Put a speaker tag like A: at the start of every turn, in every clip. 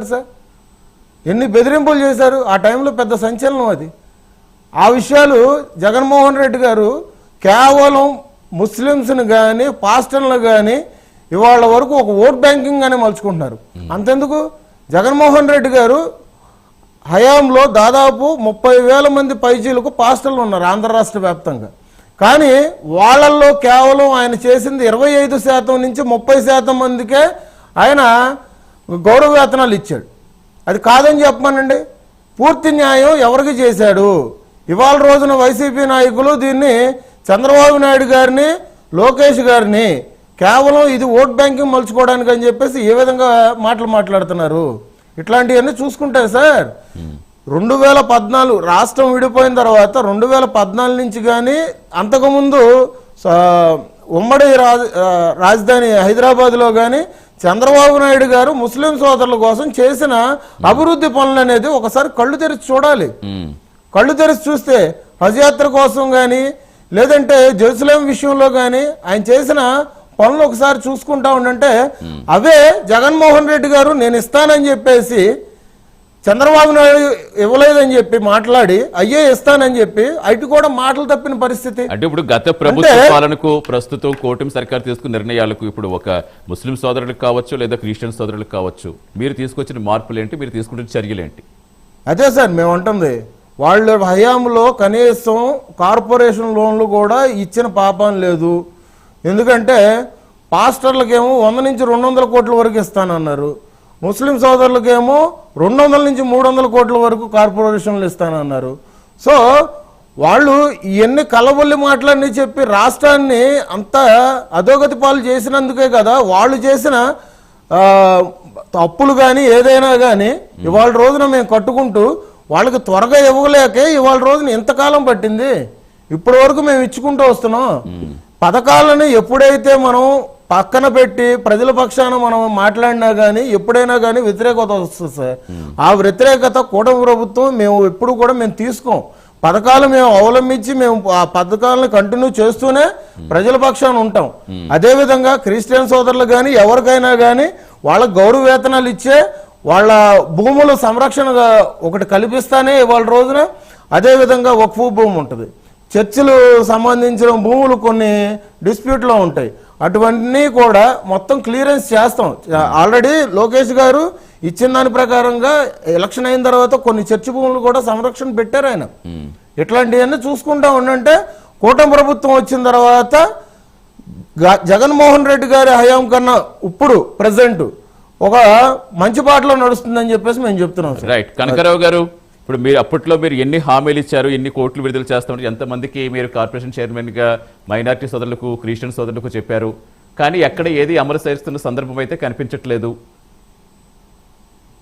A: Sir ఎన్ని బెదిరింపులు చేశారు ఆ టైంలో, పెద్ద సంచలనం అది. ఆ విషయాలు జగన్మోహన్ రెడ్డి గారు కేవలం ముస్లిమ్స్ని కానీ పాస్టర్లను కానీ ఇవాళ వరకు ఒక ఓట్ బ్యాంకింగ్ గానే మలుచుకుంటున్నారు. అంతెందుకు, జగన్మోహన్ రెడ్డి గారు హయాంలో దాదాపు 30,000 మంది పైచీలకు పాస్టర్లు ఉన్నారు ఆంధ్ర రాష్ట్ర వ్యాప్తంగా. కానీ వాళ్ళల్లో కేవలం ఆయన చేసింది 25% నుంచి 30% మందికే ఆయన గౌరవ వేతనాలు ఇచ్చాడు. అది కాదని చెప్పమనండి. పూర్తి న్యాయం ఎవరికి చేశాడు? ఇవాళ రోజున వైసీపీ నాయకులు దీన్ని చంద్రబాబు నాయుడు గారిని, లోకేష్ గారిని కేవలం ఇది ఓట్ బ్యాంకింగ్ మలుచుకోవడానికి అని చెప్పేసి ఏ విధంగా మాట్లాడుతున్నారు. ఇట్లాంటివన్నీ చూసుకుంటే సార్ 2014 రాష్ట్రం విడిపోయిన తర్వాత 2014 నుంచి కానీ అంతకుముందు ఉమ్మడి రాజధాని హైదరాబాద్లో కానీ చంద్రబాబు నాయుడు గారు ముస్లిం సోదరుల కోసం చేసిన అభివృద్ధి పనులు అనేది ఒకసారి కళ్ళు తెరిచి చూడాలి. కళ్ళు తెరిచి చూస్తే హజ్ యాత్ర కోసం కానీ లేదంటే జెరూసలేం విషయంలో కానీ ఆయన చేసిన పనులు ఒకసారి చూసుకుంటా ఉండంటే అవే జగన్మోహన్ రెడ్డి గారు నేను ఇస్తానని చెప్పేసి చంద్రబాబు నాయుడు ఇవ్వలేదని చెప్పి మాట్లాడి అయ్యే ఇస్తానని చెప్పి అటు కూడా మాటలు తప్పిన పరిస్థితి.
B: అంటే ఇప్పుడు గత ప్రభుత్వ పాలనకు ప్రస్తుతం కూటమి సర్కార్ తీసుకున్న నిర్ణయాలకు ఇప్పుడు ఒక ముస్లిం సోదరులకు కావచ్చు లేదా క్రిస్టియన్ సోదరులకు కావచ్చు మీరు తీసుకొచ్చిన మార్పులు ఏంటి, మీరు తీసుకుంటున్న చర్యలు ఏంటి?
A: అదే సార్ మేము అంటుంది, వాళ్ళ హయాంలో కనీసం కార్పొరేషన్ లోన్లు కూడా ఇచ్చిన పాపం లేదు. ఎందుకంటే పాస్టర్లకేమో 100 నుంచి 200 కోట్ల వరకు ఇస్తానన్నారు, ముస్లిం సోదరులకేమో 200 నుంచి 300 కోట్ల వరకు కార్పొరేషన్లు ఇస్తానన్నారు. సో వాళ్ళు ఇవన్నీ కలబొల్లి మాటలన్నీ చెప్పి రాష్ట్రాన్ని అంత అధోగతి పాలు చేసినందుకే కదా వాళ్ళు చేసిన తప్పులు కానీ ఏదైనా కానీ ఇవాళ రోజున మేము కట్టుకుంటూ వాళ్ళకి త్వరగా ఇవ్వలేకే ఇవాళ రోజున ఎంతకాలం పట్టింది. ఇప్పటి వరకు మేము ఇచ్చుకుంటూ వస్తున్నాం. పథకాలను ఎప్పుడైతే మనం పక్కన పెట్టి ప్రజల పక్షాన మనం మాట్లాడినా కానీ ఎప్పుడైనా కానీ వ్యతిరేకత వస్తుంది సార్. ఆ వ్యతిరేకత కూటమి ప్రభుత్వం మేము ఎప్పుడు కూడా మేము తీసుకోం. పథకాలు మేము అవలంబించి మేము ఆ పథకాలను కంటిన్యూ చేస్తూనే ప్రజల పక్షాన ఉంటాం. అదేవిధంగా క్రిస్టియన్ సోదరులు కానీ ఎవరికైనా కానీ వాళ్ళకు గౌరవ వేతనాలు ఇచ్చే వాళ్ళ భూముల సంరక్షణగా ఒకటి కల్పిస్తానే ఇవాళ రోజున. అదేవిధంగా వక్ఫ్ భూమి ఉంటుంది, చర్చిలు సంబంధించిన భూములు కొన్ని డిస్ప్యూట్లో ఉంటాయి, అటువన్నీ కూడా మొత్తం క్లియరెన్స్ చేస్తాం. ఆల్రెడీ లోకేష్ గారు ఇచ్చిన దాని ప్రకారంగా ఎలక్షన్ అయిన తర్వాత కొన్ని చర్చి భూములు కూడా సంరక్షణ పెట్టారు ఆయన. ఇట్లాంటివన్నీ చూసుకుంటా ఉండంటే కూటమి ప్రభుత్వం వచ్చిన తర్వాత జగన్మోహన్ రెడ్డి గారి హయాం కన్నా ఇప్పుడు ప్రజెంట్ ఒక మంచి బాటలో నడుస్తుందని చెప్పేసి మేము చెప్తున్నాం.
B: రైట్. కనకారావు గారు, ఇప్పుడు మీరు అప్పట్లో మీరు ఎన్ని హామీలు ఇచ్చారు, ఎన్ని కోట్లు విడుదల చేస్తామని ఎంతమందికి మీరు కార్పొరేషన్ చైర్మన్గా మైనారిటీ సోదరులకు క్రిస్టియన్ సోదరులకు చెప్పారు, కానీ ఎక్కడ ఏది అమలు చేస్తున్న సందర్భం అయితే కనిపించట్లేదు.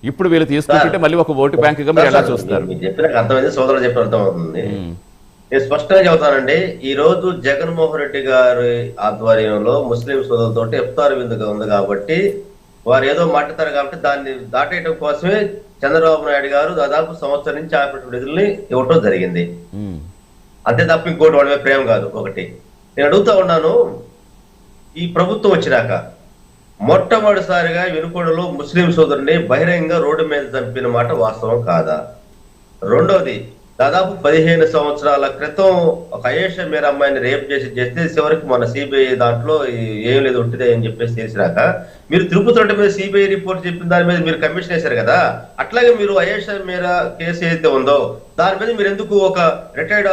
B: ఇప్పుడు వీళ్ళు తీసుకుంటుంటే మళ్ళీ ఒక ఓటు బ్యాంకుగా మీరు ఎలా చూస్తారు?
C: అర్థమైంది, సోదరులు చెప్పిన అర్థమవుతుంది. నేను స్పష్టంగా చెబుతానండి, ఈ రోజు జగన్మోహన్ రెడ్డి గారి ఆధ్వర్యంలో ముస్లిం సోదరులతో ఇఫ్తార్ విందుగా ఉంది కాబట్టి వారు ఏదో మాట్లాడతారు కాబట్టి దాన్ని దాటేయడం కోసమే చంద్రబాబు నాయుడు గారు దాదాపు సంవత్సరం నుంచి ఆపరేటివ్ నిధుల్ని ఇవ్వటం జరిగింది. అంతే తప్ప ఇంకోటి వాళ్ళ మీద ప్రేమ కాదు. ఒకటి నేను అడుగుతా ఉన్నాను, ఈ ప్రభుత్వం వచ్చినాక మొట్టమొదటిసారిగా వినుకొండలో ముస్లిం సోదరుని బహిరంగ రోడ్డు మీద చంపిన మాట వాస్తవం కాదా? రెండోది, దాదాపు 15 సంవత్సరాల క్రితం ఒక అయేషా మీర అమ్మాయిని రేప్ చేస్తే చివరికి మన సిబిఐ దాంట్లో ఏం లేదు ఉంటుంది అని చెప్పేసి తెలిసినాక మీరు తిరుపతి రోడ్డు మీద సిబిఐ రిపోర్ట్ చెప్పిన దాని మీద మీరు కమిషన్ వేశారు కదా, అట్లాగే మీరు అయేషా మీర కేసు ఏదైతే ఉందో దాని మీద మీరు ఎందుకు ఒక రిటైర్డ్